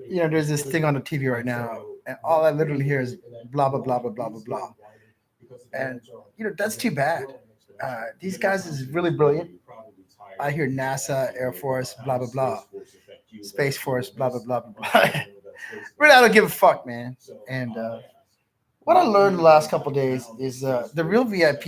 There's this thing on the TV right now, and all I literally hear is blah blah blah blah blah blah blah. And that's too bad. These guys is really brilliant. I hear NASA, Air Force, blah blah blah, Space Force, blah blah blah blah blah. Really, I don't give a fuck, man. And what I learned the last couple of days is the real VIP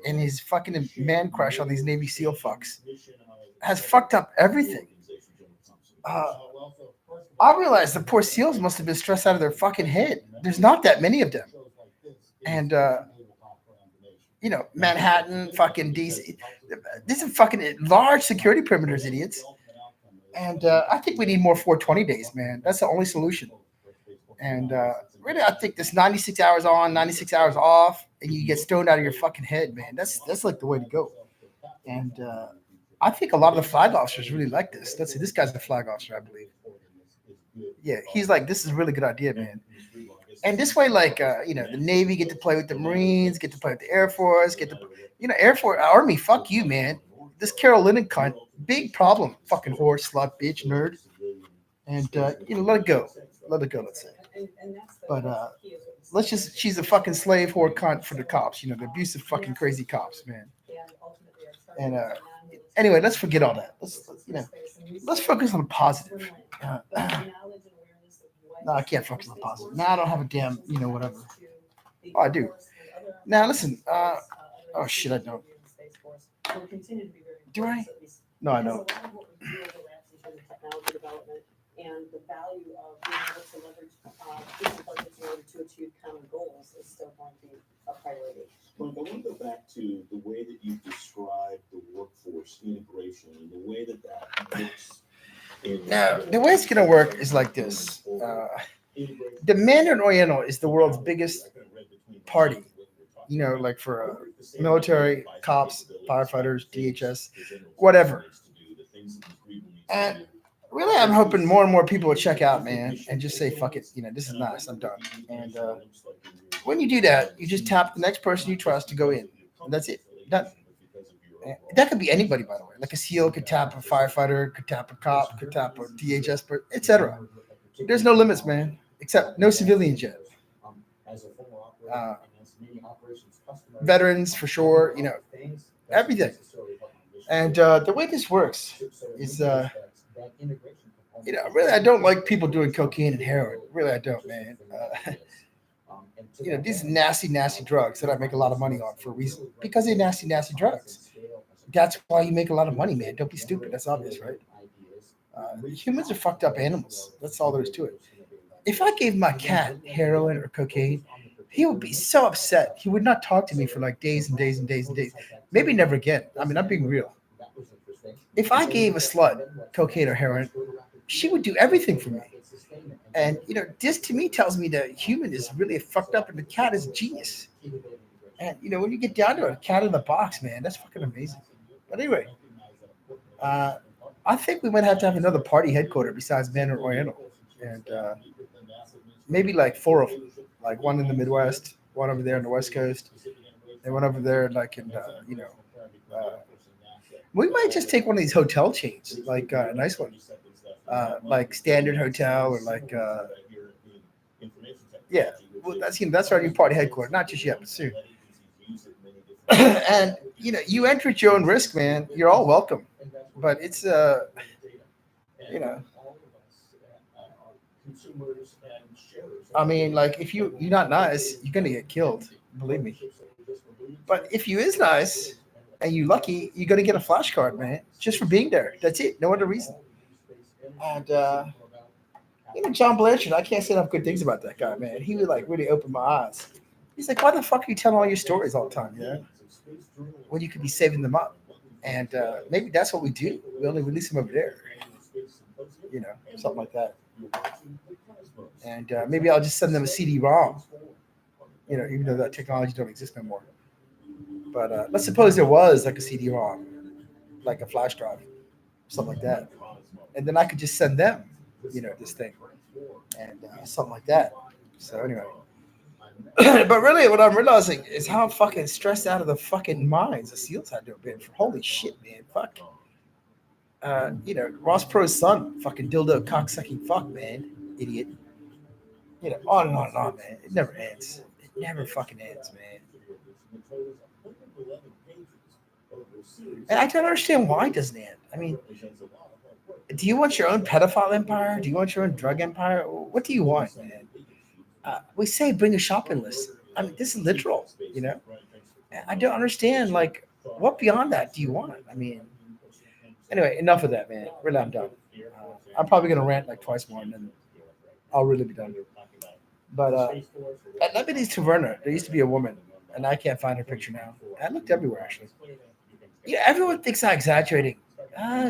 and his fucking man crush on these Navy SEAL fucks has fucked up everything. Uh, I realized the poor SEALs must have been stressed out of their fucking head. There's not that many of them. And, Manhattan, fucking DC. These are fucking large security perimeters, idiots. And I think we need more 420 days, man. That's the only solution. And really, I think this 96 hours on, 96 hours off, and you get stoned out of your fucking head, man. That's like the way to go. And I think a lot of the flag officers really like this. Let's see, this guy's a flag officer, I believe. Yeah, he's like, this is a really good idea, man. And this way, like, the Navy get to play with the Marines, get to play with the Air Force, Air Force, Army, fuck you, man. This Carol Linden cunt, big problem. Fucking whore, slut, bitch, nerd. And, let it go. Let it go, let's say. But she's a fucking slave whore cunt for the cops, the abusive fucking crazy cops, man. And anyway, let's forget all that. Let's focus on the positive. No, I can't focus on the positive. Now I don't have a damn, whatever. Oh, I do. Now listen. Oh shit, I don't. Do I? No, I don't. And the value of being able to leverage different budgets in order to achieve common goals is still going to be a priority. Well, I want to go back to the way that you describe the workforce integration and the way that works. Now, the way it's going to work is like this. The Mandarin Oriental is the world's biggest party, like for military, cops, firefighters, DHS, whatever. And really, I'm hoping more and more people will check out, man, and just say, fuck it, this is nice, I'm done. And when you do that, you just tap the next person you trust to go in. And that's it. Done. And that could be anybody, by the way. Like a SEAL could tap a firefighter, could tap a cop, could tap a DHS, etc. There's no limits, man, except no civilians yet. Veterans, for sure, everything. And the way this works is... really, I don't like people doing cocaine and heroin. Really, I don't, man. These nasty, nasty drugs that I make a lot of money on for a reason. Because they're nasty, nasty drugs. That's why you make a lot of money, man. Don't be stupid. That's obvious, right? Humans are fucked up animals. That's all there is to it. If I gave my cat heroin or cocaine, he would be so upset. He would not talk to me for like days and days and days and days. Maybe never again. I mean, I'm being real. If I gave a slut cocaine or heroin, she would do everything for me. And, this to me tells me that human is really fucked up and the cat is a genius. And, when you get down to it, a cat in the box, man, that's fucking amazing. But anyway, I think we might have to have another party headquarters besides Mandarin Oriental. And maybe like 4 of them. Like one in the Midwest, one over there on the West Coast, and one over there like in, we might just take one of these hotel chains, like a nice one. Like Standard Hotel or like yeah, well, that's our new party headquarters. Not just yet, but soon. And you enter at your own risk, man. You're all welcome, but it's I mean, like if you're not nice, you're gonna get killed. Believe me. But if you is nice and you lucky, you're gonna get a flashcard, man, just for being there. That's it. No other reason. And John Blanchard, I can't say enough good things about that guy, man. He would like really open my eyes. He's like, why the fuck are you telling all your stories all the time, when you could be saving them up? And maybe that's what we do. We only release them over there, something like that. And maybe I'll just send them a CD-ROM, even though that technology don't exist no more. But let's suppose there was like a CD-ROM, like a flash drive, something like that. And then I could just send them, this thing and something like that. So anyway, but really what I'm realizing is how fucking stressed out of the fucking minds the SEALs had to have been. Holy shit, man. Fuck. Ross Perot's son, fucking dildo cocksucking fuck, man, idiot. On and on and on, man. It never ends. It never fucking ends, man. And I don't understand why it doesn't end. I mean, do you want your own pedophile empire? Do you want your own drug empire? What do you want, man? We say bring a shopping list. I mean, this is literal, I don't understand, like, what beyond that do you want? I mean, anyway, enough of that, man. Really, I'm done. I'm probably going to rant like twice more, and then I'll really be done. But at Lebanese Taverna, there used to be a woman, and I can't find her picture now. I looked everywhere, actually. Everyone thinks I'm exaggerating.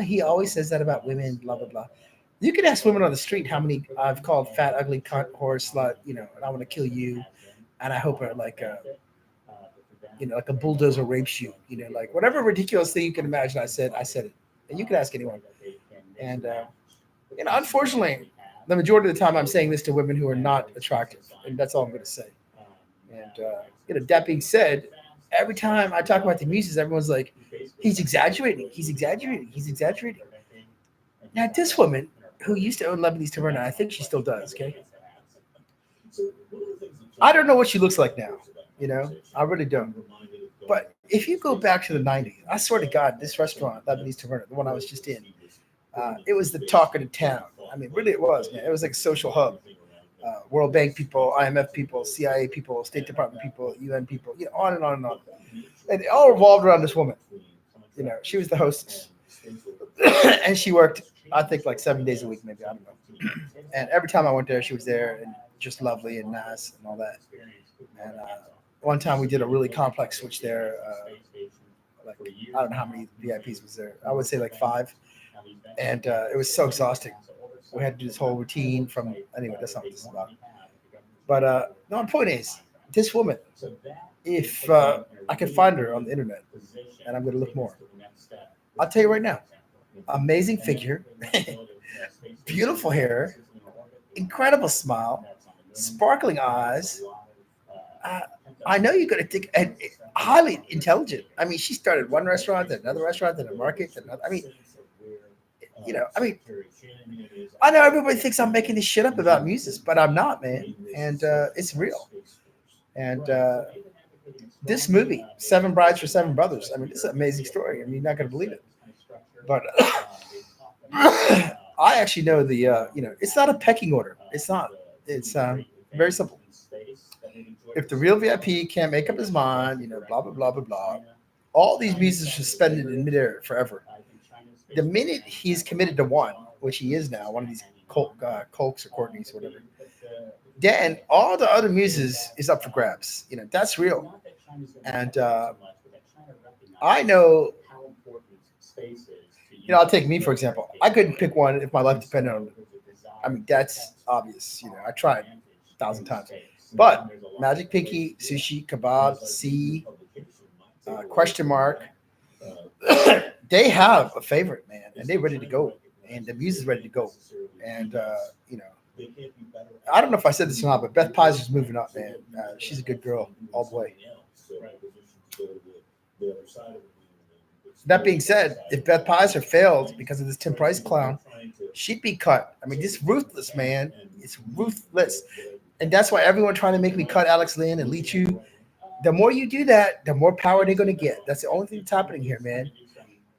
He always says that about women, blah, blah, blah. You can ask women on the street how many I've called fat, ugly, cunt, whore, slut, and I want to kill you. And I hope like a bulldozer rapes you, like whatever ridiculous thing you can imagine. I said it. And you can ask anyone. And, unfortunately, the majority of the time I'm saying this to women who are not attractive. And that's all I'm going to say. And, that being said, every time I talk about the muses, everyone's like, he's exaggerating. He's exaggerating. He's exaggerating. Now, this woman who used to own Lebanese Taverna, I think she still does, okay? I don't know what she looks like now, I really don't. But if you go back to the 90s, I swear to God, this restaurant, Lebanese Taverna, the one I was just in, it was the talk of the town. I mean, really it was, man. It was like a social hub. World Bank people, IMF people, CIA people, State Department people, UN people, on and on and on. And it all revolved around this woman. She was the hostess. And she worked, I think, like 7 days a week, maybe, I don't know. And every time I went there, she was there and just lovely and nice and all that. And one time we did a really complex switch there. Like, I don't know how many VIPs was there. I would say like 5. And it was so exhausting. We had to do this whole routine anyway, that's not what this is about. But no, the point is, this woman, if I could find her on the internet, and I'm going to look more, I'll tell you right now, amazing figure, beautiful hair, incredible smile, sparkling eyes. I know you're going to think, and highly intelligent. I mean, she started one restaurant, then another restaurant, then a market, then another. I mean, I know everybody thinks I'm making this shit up about muses, but I'm not, man. And it's real. And this movie, Seven Brides for Seven Brothers, I mean, this is an amazing story. I mean, you're not going to believe it. But I actually know it's not a pecking order. It's not. It's very simple. If the real VIP can't make up his mind, blah, blah, blah, blah, blah, all these muses are suspended in midair forever. The minute he's committed to one, which he is now, one of these Colks or Courtneys or whatever, then all the other muses is up for grabs. That's real. And I know, I'll take me, for example. I couldn't pick one if my life depended on it. I mean, that's obvious. I tried 1,000 times. But Magic Pinky, Sushi, Kebab, C, question mark, they have a favorite, man, and they're ready to go. And the music's ready to go. And, I don't know if I said this or not, but Beth Pizer's moving up, man. She's a good girl all the way. That being said, if Beth Pizer failed because of this Tim Price clown, she'd be cut. I mean, this ruthless, man. It's ruthless. And that's why everyone trying to make me cut Alex Lynn and Lee Chu. The more you do that, the more power they're going to get. That's the only thing that's happening here, man.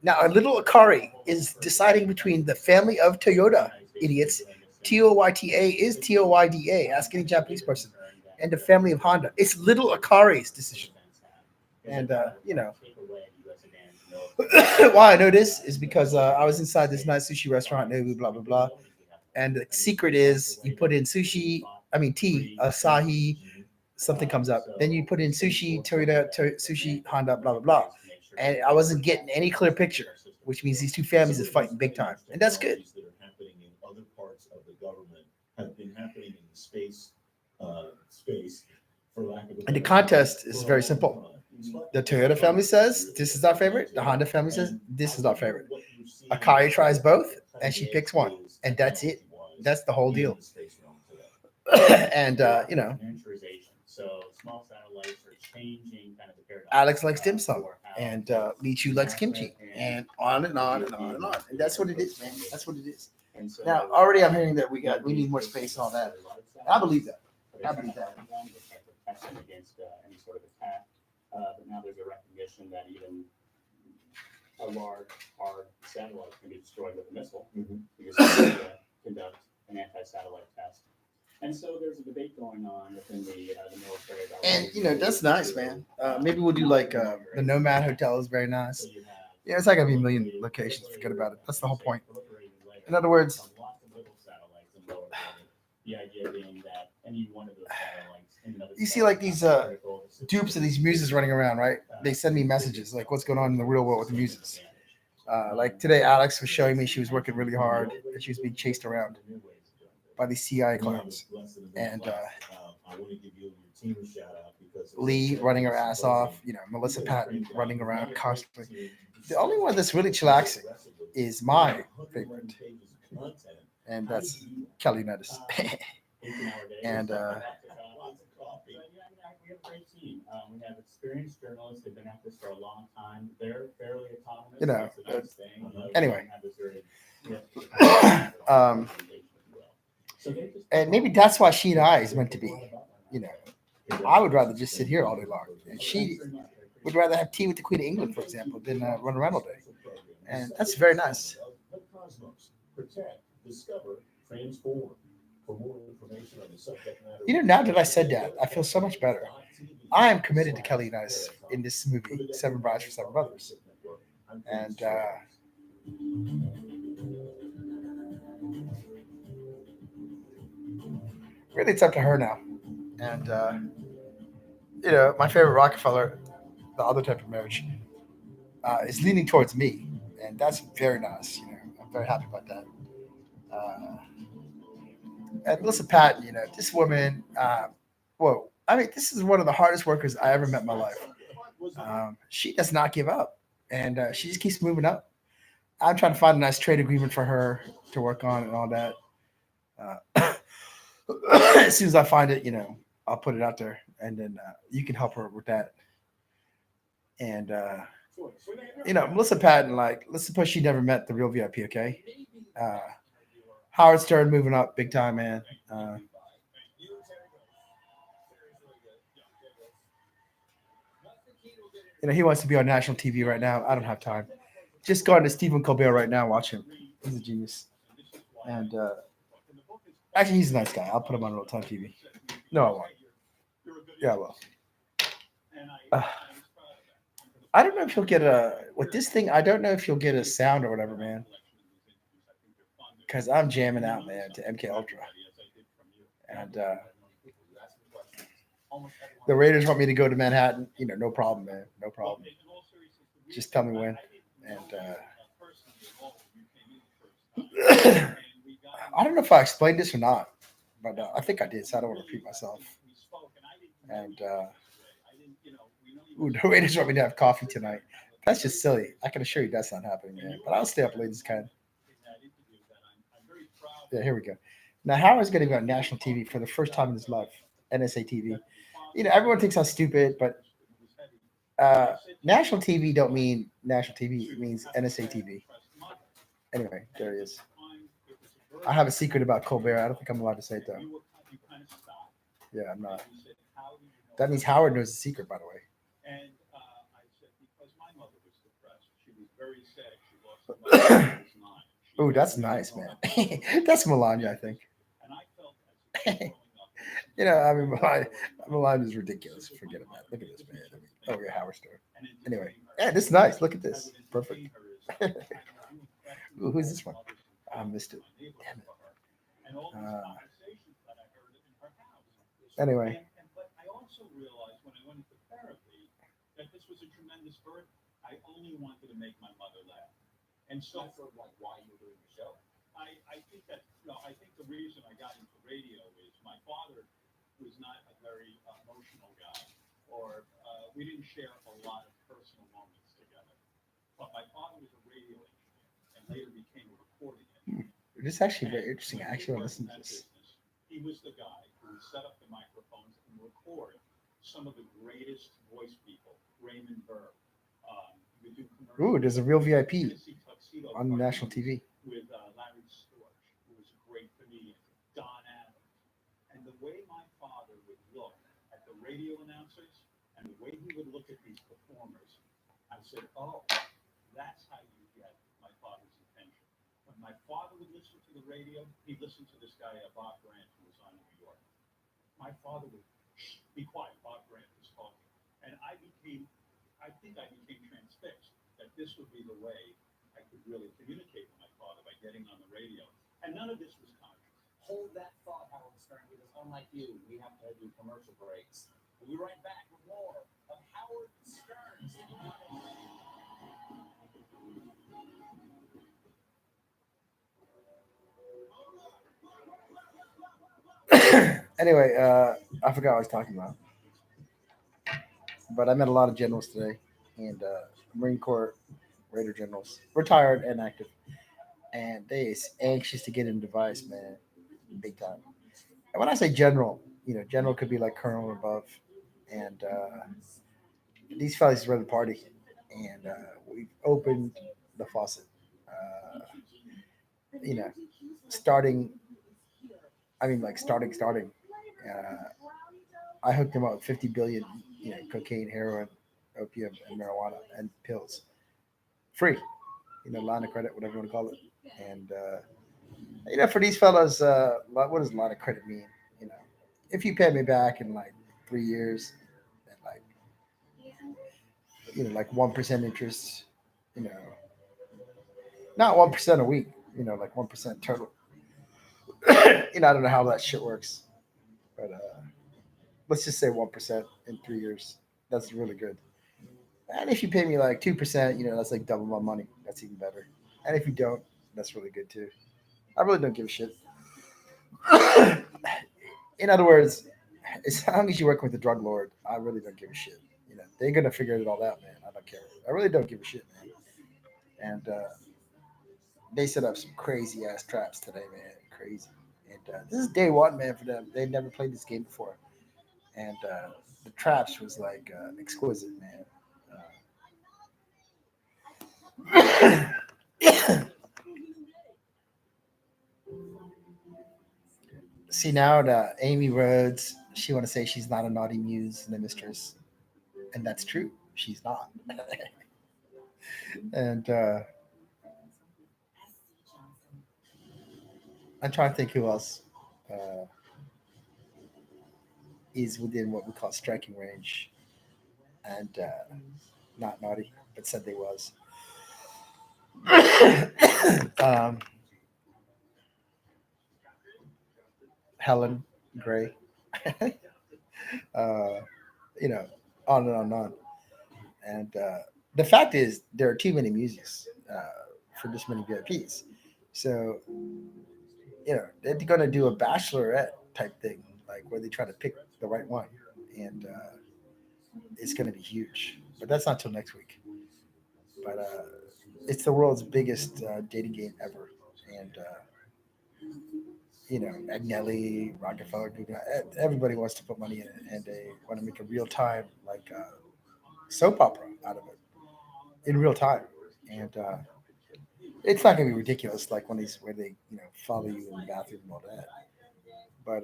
Now, a little Akari is deciding between the family of Toyota, idiots. Toyta is Toyda. Ask any Japanese person. And the family of Honda. It's little Akari's decision. And, why I know this is because I was inside this nice sushi restaurant, blah, blah, blah. And the secret is you put in tea, Asahi, something comes up. Then you put in sushi, Toyota, sushi, Honda, blah, blah, blah. And I wasn't getting any clear picture, which means these two families are fighting big time. And that's good. Other parts of the government have been happening in the space, for lack of a and the contest is very simple. The Toyota family says, this is our favorite. The Honda family says, this is our favorite. Akari tries both, and she picks one. And that's it. That's the whole deal. And, So small satellites are changing kind of the paradigm. Alex likes dim sum. and Lee Chu likes kimchi, and on and on and on and on. And that's what it is, man. That's what it is. Now, already I'm hearing that we need more space and all that. I believe that. I believe that. Against any sort of attack, but now there's a recognition that even a large, hard satellite can be destroyed with a missile because they conduct an anti-satellite test. And so there's a debate going on within the military about. And that's nice, man. Maybe we'll do like the Nomad Hotel is very nice. Yeah, it's not gonna be a million locations. Forget about it. That's the whole point. In other words, The idea being that any one of those satellites. you see like these dupes of these muses running around, right? They send me messages like, "What's going on in the real world with the muses?" Like today, Alex was showing me she was working really hard and she was being chased around by these CIA clowns, and I want to give you and your team a shout out because Lee running her ass off. Melissa Patton running around constantly. The only one that's really chillaxing is my favorite, and that's Kelly Nettis. And we have a great team. We have experienced journalists. They've been at this for a long time. They're fairly autonomous. That's a nice thing. Anyway. And maybe that's why she and I is meant to be. I would rather just sit here all day long, and she would rather have tea with the Queen of England, for example, than run around all day. And that's very nice. Protect, discover, transform. For more information on the subject matter. Now that I said that, I feel so much better. I am committed to Kelly Nettis in this movie, Seven Brides for Seven Brothers. And really, it's up to her now. And my favorite Rockefeller, the other type of marriage, is leaning towards me, and that's very nice. I'm very happy about that. And Melissa Patton, this woman, this is one of the hardest workers I ever met in my life. She does not give up, and she just keeps moving up. I'm trying to find a nice trade agreement for her to work on and all that. As soon as I find it, I'll put it out there, and then you can help her with that. And Melissa Patton, let's suppose she never met the real VIP, okay? Howard Stern moving up big time, man. He wants to be on national TV right now. I don't have time. Just go on to Stephen Colbert right now. Watch him. He's a genius. And actually, he's a nice guy. I'll put him on real-time TV. No, I won't. Yeah, I will. I don't know if he'll get with this thing. I don't know if he'll get a sound or whatever, man. Because I'm jamming out, man, to MK Ultra. And the Raiders want me to go to Manhattan. No problem, man. No problem. Just tell me when. And I don't know if I explained this or not, but I think I did, so I don't want to repeat myself. And the Raiders want me to have coffee tonight. That's just silly. I can assure you that's not happening, man. But I'll stay up late as can. Yeah, here we go. Now, Howard's going to be on national TV for the first time in his life, NSA TV. Everyone thinks I'm stupid, but national TV don't mean national TV. It means NSA TV. Anyway, there he is. I have a secret about Colbert. I don't think I'm allowed to say it, though. Yeah, I'm not. That means Howard knows the secret, by the way. And I said, because my mother was depressed, she was very sad. She lost her mother. Oh, that's nice, man. That's Melania, I think. And I felt as Melania is ridiculous. Forget about it. Look at this, man. Oh, yeah, Howard Stern. Anyway, yeah, this is nice. Look at this. Perfect. Ooh, who's this one? I missed it. Damn it. Anyway. But I also realized when I went into therapy that this was a tremendous burden. I only wanted to make my mother laugh. And so that's sort of like why you were doing the show. I think that I think the reason I got into radio is my father was not a very emotional guy, or we didn't share a lot of personal moments together. But my father was a radio engineer and later became a recording engineer. This is actually very interesting. I actually want to listen to this. He was the guy who would set up the microphones and record some of the greatest voice people, Raymond Burr, We do Ooh, there's a real VIP Tennessee Tuxedo on Party national TV. with Larry Storch, who was a great comedian, Don Adams. And the way my father would look at the radio announcers and the way he would look at these performers, I said, oh, that's how you get my father's attention. When my father would listen to the radio, he'd listen to this guy, Bob Grant, who was on New York. My father would be quiet. Bob Grant was talking. And I think I became transfixed that this would be the way I could really communicate with my father by getting on the radio. And none of this was conscious. Hold that thought, Howard Stern, because unlike you, we have to do commercial breaks. We'll be right back with more of Howard Stern's Anyway, I forgot what I was talking about. But I met a lot of generals today, and Marine Corps Raider generals, retired and active, and they is anxious to get in device, man, big time. And when I say general, general could be like colonel or above, and these fellas run the party, and we've opened the faucet. Uh, you know, starting. I mean, like starting. I hooked him up with 50 billion, cocaine, heroin, opium, and marijuana and pills, free. Line of credit, whatever you want to call it. And for these fellas, what does line of credit mean? If you pay me back in like 3 years, at like 1% interest, you know, not 1% a week, like 1% total. I don't know how that shit works, but let's just say 1% in 3 years. That's really good. And if you pay me like 2%, that's like double my money. That's even better. And if you don't, that's really good too. I really don't give a shit. In other words, as long as you work with the drug lord, I really don't give a shit. They're gonna figure it all out, man. I don't care. I really don't give a shit, man. And they set up some crazy ass traps today, man. Crazy. And this is day one, man, for them. They'd never played this game before, and the traps was like exquisite, man. See now that Amy Rhodes, she want to say she's not a naughty muse and a mistress, and that's true. She's not. And I'm trying to think who else uh, is within what we call striking range and not naughty, but said they was. um, Helen Gray. uh, on and on and on. And the fact is, there are too many muses for this many VIPs. So, they're going to do a bachelorette type thing, like where they try to pick the right one. And it's going to be huge. But that's not till next week. But it's the world's biggest dating game ever. And, Agnelli, Rockefeller, everybody wants to put money in it. And they want to make a real time, like, soap opera out of it in real time. And it's not going to be ridiculous like where they follow you in the bathroom and all that. But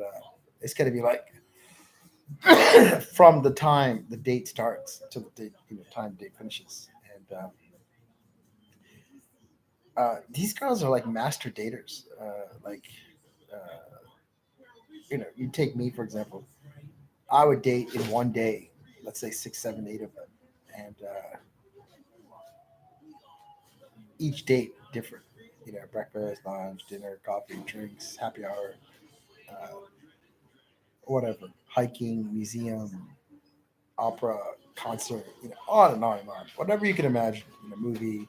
it's going to be like from the time the date starts to the date, time the date finishes. And these girls are like master daters. You take me for example. I would date in one day, let's say 6, 7, 8 of them, and each date different. Breakfast, lunch, dinner, coffee, drinks, happy hour, uh, whatever, hiking, museum, opera, concert, on and on and on. Whatever you can imagine, movie,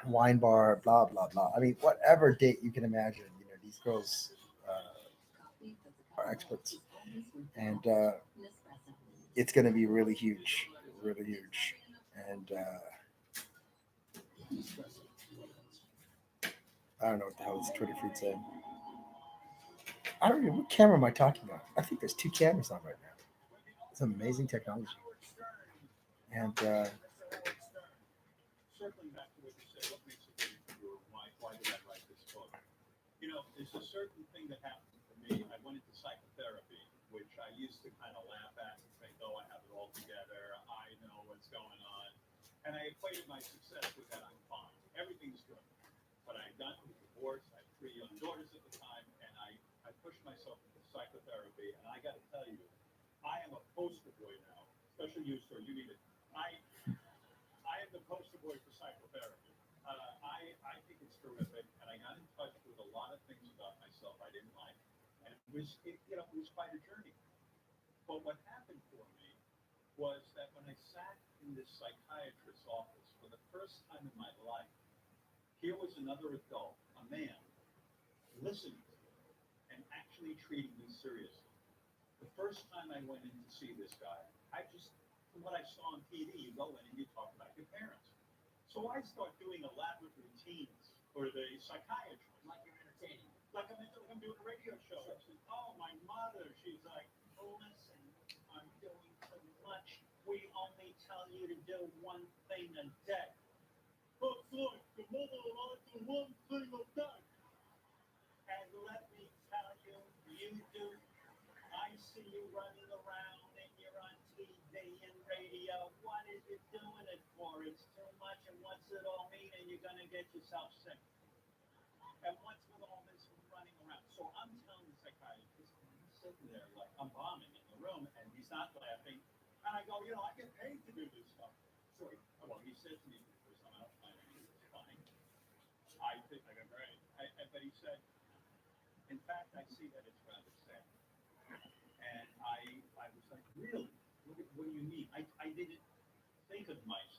wine bar, blah blah blah. I mean, whatever date you can imagine, these girls are experts, and it's going to be really huge, and I don't know what the hell this Twitter feed saying. I don't know what camera am I talking about. I think there's 2 cameras on right now. It's amazing technology. And Circling back to what you said, what makes it great for you? Why did I write this book? You know, there's a certain thing that happened for me. I went into psychotherapy, which I used to kind of laugh at and think, oh, I have it all together. I know what's going on. And I equated my success with that. I'm fine. Everything's good. But I'd gotten divorced. I had 3 young daughters at the time. And I pushed myself into psychotherapy. And I got to tell you, I am a poster boy now, especially you, sir. You need it. I am the poster boy for psychotherapy. I think it's terrific, and I got in touch with a lot of things about myself I didn't like, and it was quite a journey. But what happened for me was that when I sat in this psychiatrist's office for the first time in my life, here was another adult, a man, listening to me and actually treating me seriously. The first time I went in to see this guy, from what I saw on TV, you go in and you talk about your parents. So I start doing elaborate routines for the psychiatrist. Like you're entertaining. Like I'm doing a radio show. I said, oh, my mother, she's like, oh, listen, I'm doing too much. We only tell you to do one thing a day. But look, the mother and I do one thing a day. And let me tell you, you do. I see you running around and you're on TV and radio. What is it doing it for? It's too much, and what's it all mean? And you're gonna get yourself sick. And what's with all this running around? So I'm telling the psychiatrist, and he's sitting there like I'm bombing in the room, and he's not laughing. And I go, I get paid to do this stuff. Sure. Well, he said to me for the first time, I don't find anything funny. I think I go, great. But he said, in fact, I see that it's rather sad. And I was like, really? What do you mean? I didn't think of myself